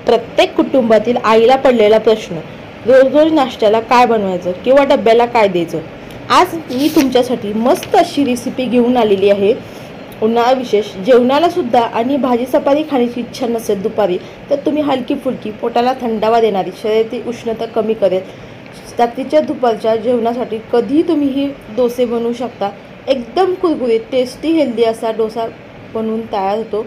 प्रत्येक कुटुंबातील आईला पडलेला प्रश्न, रोज रोज नाश्त्याला काय बनवायचं किंवा डब्याला काय द्यायचं। आज मी तुमच्यासाठी मस्त अशी रेसिपी घेऊन आलेली आहे। उन्हाळा विशेष जेवणाला सुद्धा आणि भाजी चपाती खाण्याची इच्छा नसेल दुपारी तर तुम्ही हलकी फुलकी पोटाला थंडावा देणारी, शरीराची उष्णता कमी करेल, रात्रीच्या दुपारच्या जेवणासाठी कधीही तुम्ही ही डोसे बनवू शकता। एकदम कुरकुरीत टेस्टी हेल्दी असा डोसा बनवून तयार होतो।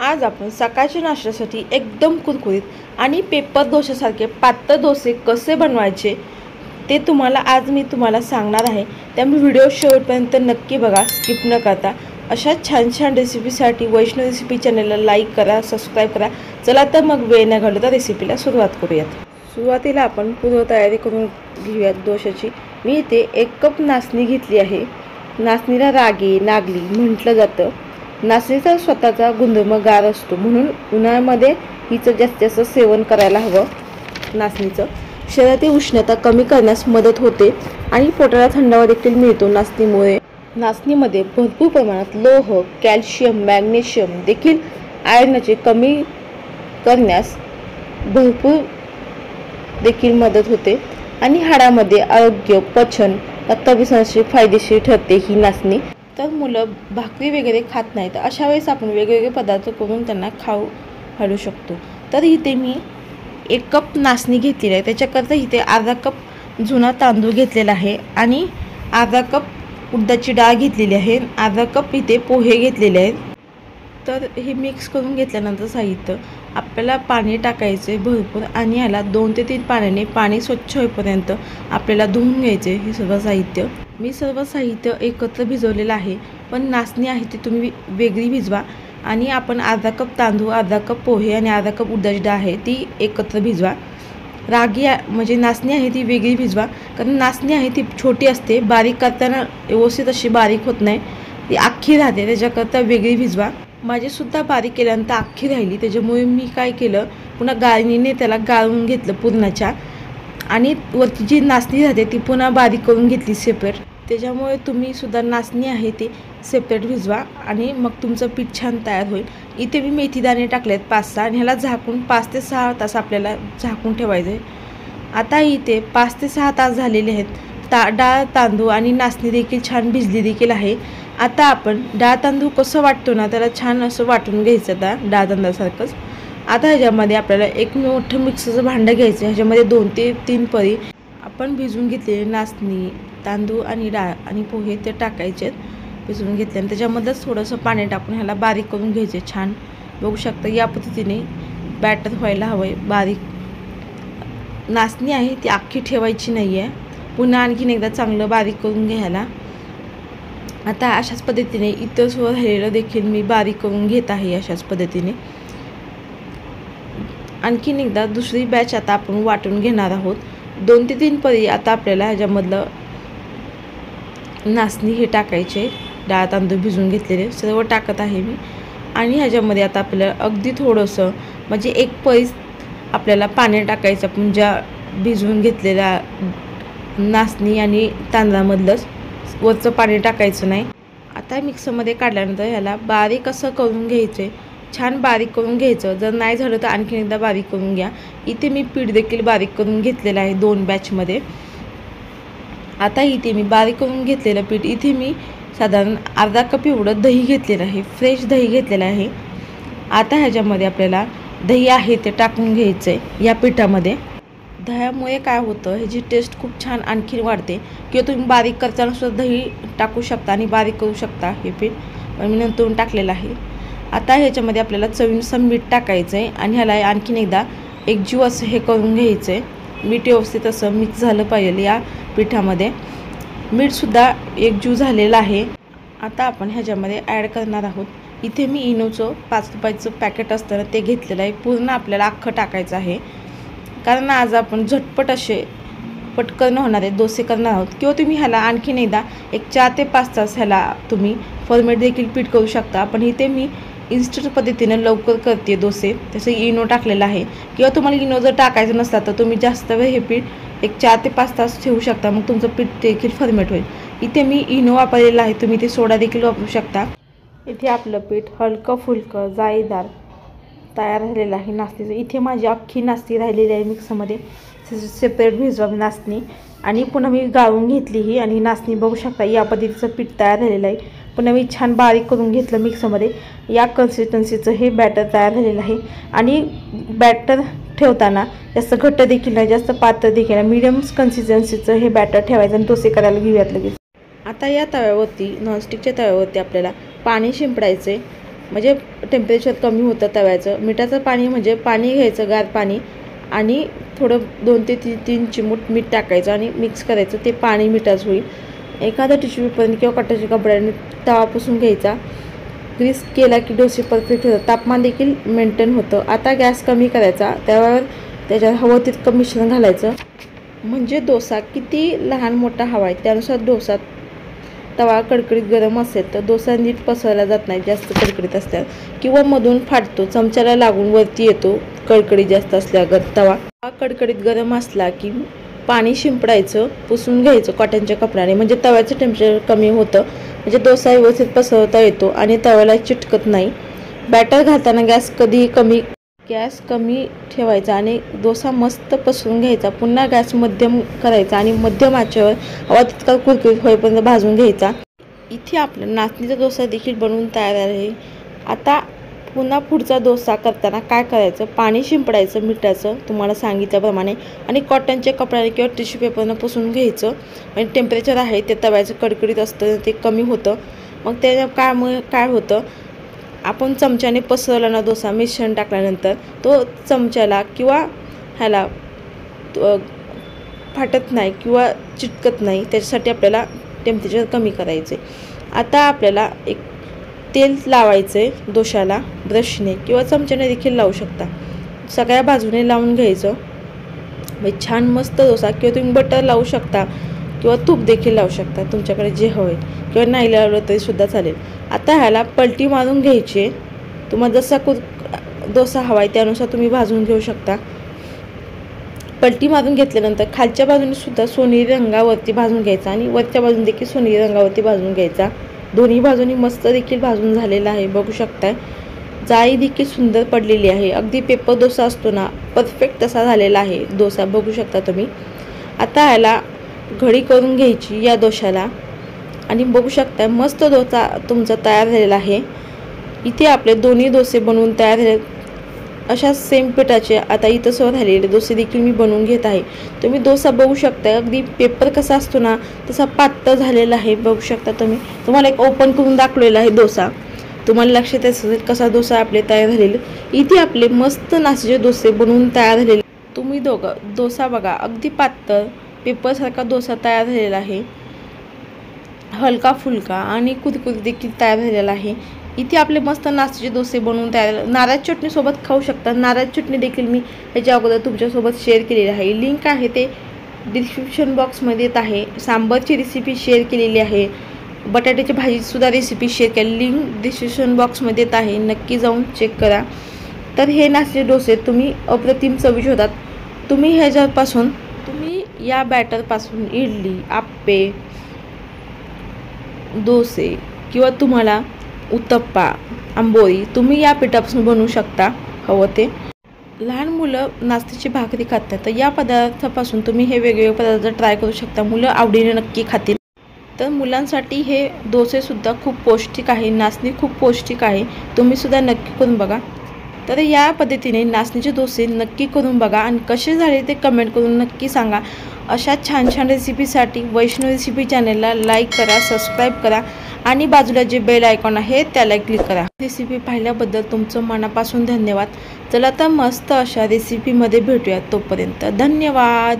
आज आपण सकाळच्या नाश्त्यासाठी एकदम कुरकुरीत आणि पेपर डोशासारखे पातळ डोसे कसे बनवायचे ते आज मी तुम्हाला सांगणार आहे। त्यामुळे व्हिडिओ शेवटपर्यंत नक्की बघा, स्किप न करता। अशा छान छान रेसिपीसाठी वैष्णव रेसिपी चॅनलला लाईक करा, सबस्क्राईब करा। चला तर मग वेळ न घालवता रेसिपीला सुरुवात करूयात। सुरुवातीला आपण पूर्व तयारी करून घेऊयात डोशाची। मी इथे 1 कप नाचणी घेतली आहे। नाचणीला रागी नागली म्हटलं जातं। नाचणीचा स्वतःचा गुणधर्म गार असतो, म्हणून उन्हाळ्यामध्ये हिचं जास्तीत जास्त सेवन करायला हवं। नाचणीचं शरीरातील उष्णता कमी करण्यास मदत होते आणि पोटाला थंडावा देखील मिळतो। नाचणीमध्ये भरपूर प्रमाणात लोह, कॅल्शियम, मॅग्नेशियम देखील आयर्नचे कमी करण्यास भरपूर देखील मदत होते आणि हाडामध्ये आरोग्य, पचन, रक्ताभिसरणासाठी फायदेशीर ठरते ही नाचणी। तर मुलं भाकरी वगैरे खात नाहीत, अशा वेळेस आपण वेगवेगळे पदार्थ करून त्यांना खाऊ घालू शकतो। तर इथे मी 1 कप नाचणी घेतलेली आहे। त्याच्याकरता इथे अर्धा कप जुना तांदूळ घेतलेला आहे आणि अर्धा कप उडदाची डाळ घेतलेली आहे, अर्धा कप इथे पोहे घेतलेले आहेत। तर हे मिक्स करून घेतल्यानंतर साहित्य आपल्याला पाणी टाकायचे भरपूर आणि ह्याला 2 ते 3 पाण्याने पाणी स्वच्छ होईपर्यंत आपल्याला धुवून घ्यायचे। हे सर्व साहित्य मी एकत्र भिजवलेलं आहे, पण नाचणी आहे ती तुम्ही वेगळी भिजवा आणि आपण अर्धा कप तांदूळ, अर्धा कप पोहे आणि अर्धा कप उडदाची डाळ आहे ती एकत्र भिजवा। रागी म्हणजे नाचणी आहे ती वेगळी भिजवा, कारण नाचणी आहे ती छोटी असते, बारीक करताना व्यवस्थित अशी बारीक होत नाही, ती अख्खी राहते, त्याच्याकरता वेगळी भिजवा। माझीसुद्धा बारीक केल्यानंतर अख्खी राहिली, त्याच्यामुळे मी काय केलं, पुन्हा गाळणीने त्याला गाळून घेतलं पूर्णच्या आणि वरची जी नाचणी राहते ती पुन्हा बारीक करून घेतली सेपरेट। त्याच्यामुळे तुम्ही सुद्धा नाचणी आहे ती सेपरेट भिजवा आणि मग तुमचं पीठ छान तयार होईल। इथे मी मेथीदाणे टाकलेत 5-6 आणि ह्याला झाकून 5 ते 6 तास आपल्याला झाकून ठेवायचं आहे। आता इथे 5 ते 6 तास झालेले आहेत। डाळ, तांदूळ आणि नाचणी देखील छान भिजली देखील आहे। आता आपण डाळ तांदूळ कसं वाटतो ना, त्याला छान असं वाटून घ्यायचं आता डाळ तांदळासारखंच। आता ह्याच्यामध्ये आपल्याला एक मोठं मिक्सरचं भांडं घ्यायचं, ह्याच्यामध्ये 2 ते 3 पळी आपण भिजवून घेतलेले नाचणी, तांदूळ आणि डाळ आणि पोहे ते टाकायचे भिजवून घेतले आणि त्याच्यामध्येच थोडंसं पाणी टाकून ह्याला बारीक करून घ्यायचे। छान बघू शकता या पद्धतीने बॅटर व्हायला हवं आहे बारीक। नाचणी आहे ती अख्खी ठेवायची नाही आहे, पुन्हा आणखीन एकदा चांगलं बारीक करून घ्यायला। आता अशाच पद्धतीने इतर सर्व राहिलेलं देखील मी बारीक करून घेत आहे अशाच पद्धतीने। आणखीन एकदा दुसरी बॅच आता आपण वाटून घेणार आहोत। 2 ते 3 पळी आता आपल्याला ह्याच्यामधलं नाचणी हे टाकायचे, डाळ तांदूळ भिजवून घेतलेले सर्व टाकत आहे मी आणि ह्याच्यामध्ये आता आपल्याला अगदी थोडंसं म्हणजे 1 पळी आपल्याला पाणी टाकायचं, आपण ज्या भिजवून घेतलेल्या नाचणी आणि तांदळामधलंच, वरचं पाणी टाकायचं नाही। आता मिक्सरमध्ये काढल्यानंतर ह्याला बारीक असं करून घ्यायचे, छान बारीक करून घ्यायचं। जर नाही झालं तर आणखीन एकदा बारीक करून घ्या। इथे मी पीठ देखील बारीक करून घेतलेलं आहे 2 बॅचमध्ये। आता इथे मी बारीक करून घेतलेलं पीठ, इथे मी साधारण अर्धा कप एवढं दही घेतलेलं आहे, फ्रेश दही घेतलेलं आहे। आता ह्याच्यामध्ये आपल्याला दही आहे ते टाकून घ्यायचं आहे या पिठामध्ये। दह्यामुळे काय होतं, ह्याची टेस्ट खूप छान आणखीन वाढते, किंवा तुम्ही बारीक करताना सुद्धा दही टाकू शकता आणि बारीक करू शकता हे पीठ, पण मी नंतरून टाकलेलं आहे। आता ह्याच्यामध्ये आपल्याला चवीनुसार मीठ टाकायचं आहे आणि ह्याला आणखीन एकदा एकजीव असं हे करून घ्यायचं आहे। मीठ व्यवस्थित असं मिक्स झालं पाहिजे या पिठामध्ये, मीठसुद्धा एकजीव झालेलं आहे। आता आपण ह्याच्यामध्ये ॲड करणार आहोत, इथे मी इनोचं 5 रुपयाचं पॅकेट असतं ते घेतलेलं आहे, पूर्ण आपल्याला अख्खं टाकायचं आहे, कारण आज आपण झटपट असे पटकन होणारे डोसे करणार आहोत। किंवा तुम्ही ह्याला आणखीन एकदा 4 ते 5 तास ह्याला तुम्ही फॉर्मेट देखील पीठ करू शकता, पण इथे मी इन्स्टंट पद्धतीने लवकर करते डोसे, तसं इनो टाकलेला आहे। किंवा तुम्हाला इनो जर टाकायचं नसला तर तुम्ही जास्त वेळ हे पीठ 4 ते 5 तास ठेवू शकता, मग तुमचं पीठ देखील फॉर्मेट होईल। इथे मी इनो वापरलेला आहे, तुम्ही ते सोडा देखील वापरू शकता। इथे आपलं पीठ हलकं फुलकं जाळीदार तयार झालेलं आहे नाचणीचं. इथे माझी अख्खी नाचणी राहिलेली आहे मिक्सरमध्ये, सेपरेट भिजवावी नाचणी. आणि पुन्हा मी गाळून घेतली ही, आणि नाचणी बघू शकता या पद्धतीचं पीठ तयार झालेलं आहे. पुन्हा मी छान बारीक करून घेतलं मिक्सरमध्ये. या कन्सिस्टन्सीचं हे बॅटर तयार झालेलं आहे. आणि बॅटर ठेवताना जास्त घट्ट देखील नाही, जास्त पातळ देखील नाही, मीडियम कन्सिस्टन्सीचं हे बॅटर ठेवायचं आणि डोसे करायला घेऊयात लगेच. आता या तव्यावरती, नॉनस्टिकच्या तव्यावरती आपल्याला पाणी शिंपडायचे, म्हणजे टेम्परेचर कमी होतं तव्याचं. मिठाचं पाणी म्हणजे पाणी घ्यायचं, गार पाणी, आणि थोडं 2 ते 3 चिमूट मीठ टाकायचं आणि मिक्स करायचं. ते पाणी मिठाचं होईल. एखादा टिश्यू पेपरने किंवा कटाच्या कपड्याने तवा पुसून घ्यायचा. ग्रीस केला की डोसे परफेक्ट होतात. तापमान देखील मेंटेन होतं. आता गॅस कमी करायचा, त्याच्यात हवं तितकं मिश्रण घालायचं. म्हणजे डोसा किती लहान मोठा हवा आहे त्यानुसार डोसा. तवा कडकडीत गरम असेल तर डोसा नीट पसरला जात नाही जास्त कडकडीत असल्यावर, किंवा मधून फाटतो, चमच्याला लागून वरती येतो कडकडीत जास्त असल्यावर. तवा कडकडीत गरम असला की पाणी शिंपडायचं, पुसून घ्यायचं कॉटनच्या कपड्याने, म्हणजे तव्याचं टेम्परेचर कमी होतं, म्हणजे डोसा व्यवस्थित पसरवता येतो आणि तव्याला चिटकत नाही. बॅटर घालताना गॅस कमी ठेवायचा आणि डोसा मस्त पसरून घ्यायचा. पुन्हा गॅस मध्यम करायचा आणि मध्यम आचेवर हवा तितका कुरकुरीत होईपर्यंत भाजून घ्यायचा. इथे आपला नाचणीचा डोसा देखील बनवून तयार आहे. आता पुन्हा पुढचा डोसा करताना काय करायचं, पाणी शिंपडायचं मिठाचं तुम्हाला सांगितल्याप्रमाणे, आणि कॉटनच्या कपड्याने किंवा टिश्यू पेपरनं पुसून घ्यायचं. आणि टेम्परेचर आहे ते तव्याचं कडकडीत असतं ते कमी होतं. मग त्यामुळे काय होतं, आपण चमच्याने पसरला ना डोसा मिश्रण टाकल्यानंतर, तो चमच्याला किंवा ह्याला फाटत नाही किंवा चिटकत नाही. त्याच्यासाठी आपल्याला टेम्परेचर कमी करायचे. आता आपल्याला एक तेल लावायचे डोशाला, ब्रशने किंवा चमच्याने देखील लावू शकता. सगळ्या बाजूने लावून घ्यायचं. म्हणजे छान मस्त डोसा, किंवा तुम्ही बटर लावू शकता किंवा तूप देखील लावू शकता, तुमच्याकडे जे हवे, किंवा नाही लावलं तरी सुद्धा चालेल. आता ह्याला पलटी मारून घ्यायची. तुम्हाला जसा डोसा हवा आहे त्यानुसार तुम्ही भाजून घेऊ शकता. पलटी मारून घेतल्यानंतर खालच्या बाजूने सुद्धा सोनेरी रंगावरती भाजून घ्यायचा आणि वरच्या बाजूने देखील सोनेरी रंगावरती भाजून घ्यायचा. दोन्ही बाजूनी मस्त देखील भाजून झालेला आहे, बघू शकताय. जाळी देखील सुंदर पडलेली आहे. अगदी पेपर डोसा असतो ना, परफेक्ट तसा झालेला आहे डोसा, बघू शकता तुम्ही. आता ह्याला घडी करून घ्यायची या डोशाला, आणि बघू शकता मस्त डोसा तुमचा तयार झालेला आहे. इथे आपले दोन्ही डोसे बनवून तयार झाले. अशा सेम पिठाचे आता इथं सर्व झालेले डोसे देखील मी बनवून घेत आहे. तुम्ही डोसा बघू शकता, अगदी पेपर कसा असतो ना तसा पातळ झालेला आहे, बघू शकता तुम्ही. तुम्हाला एक ओपन करून दाखवलेला आहे डोसा, तुम्हाला लक्षात असेल कसा डोसा आपले तयार झालेले. इथे आपले मस्त नाचणीचे डोसे बनवून तयार झालेले. तुम्ही डोसा बघा, अगदी पातळ पेपरसारखा डोसा तयार झालेला आहे, हलका फुलका आणि कुरकुरीत देखील तयार झालेला आहे. इथे आपले मस्त नाचणीचे डोसे बनवून तयार. नारळाची चटणीसोबत खाऊ शकता. नारळाची चटणी देखील मी ह्याच्या अगोदर तुमच्यासोबत शेअर केलेली आहे. लिंक आहे ते डिस्क्रिप्शन बॉक्समध्ये येत आहे. सांबरची रेसिपी शेअर केलेली आहे. बटाट्याची भाजीसुद्धा रेसिपी शेअर केली, लिंक डिस्क्रिप्शन बॉक्समध्ये येत आहे, नक्की जाऊन चेक करा. तर हे नाचणीचे डोसे तुम्ही अप्रतिम चविष्ट होतात. तुम्ही या बॅटरपासून इडली, आप्पे, डोसे किंवा तुम्हाला उत्तप्पा, आंबोळी तुम्ही या पिठापासून बनवू शकता हवं ते. लहान मुलं नाचणीची भाकरी खातात, तर या पदार्थापासून तुम्ही हे वेगवेगळे पदार्थ ट्राय करू शकता. मुलं आवडीने नक्की खातील. तर मुलांसाठी हे डोसेसुद्धा खूप पौष्टिक आहे. नाचणी खूप पौष्टिक आहे, तुम्हीसुद्धा नक्की करून बघा. तर या पद्धतीने नाचणीचे डोसे नक्की करून बघा आणि कसे झाले ते कमेंट करून नक्की सांगा. अशा छान छान रेसिपीसाठी वैष्णव रेसिपी चॅनलला लाईक करा, सबस्क्राईब करा आणि बाजूला जे बेल आयकॉन आहे त्याला क्लिक करा. रेसिपी पाहिल्याबद्दल तुमचं मनापासून धन्यवाद. चला तर मस्त अशा रेसिपीमध्ये भेटूया. तोपर्यंत धन्यवाद.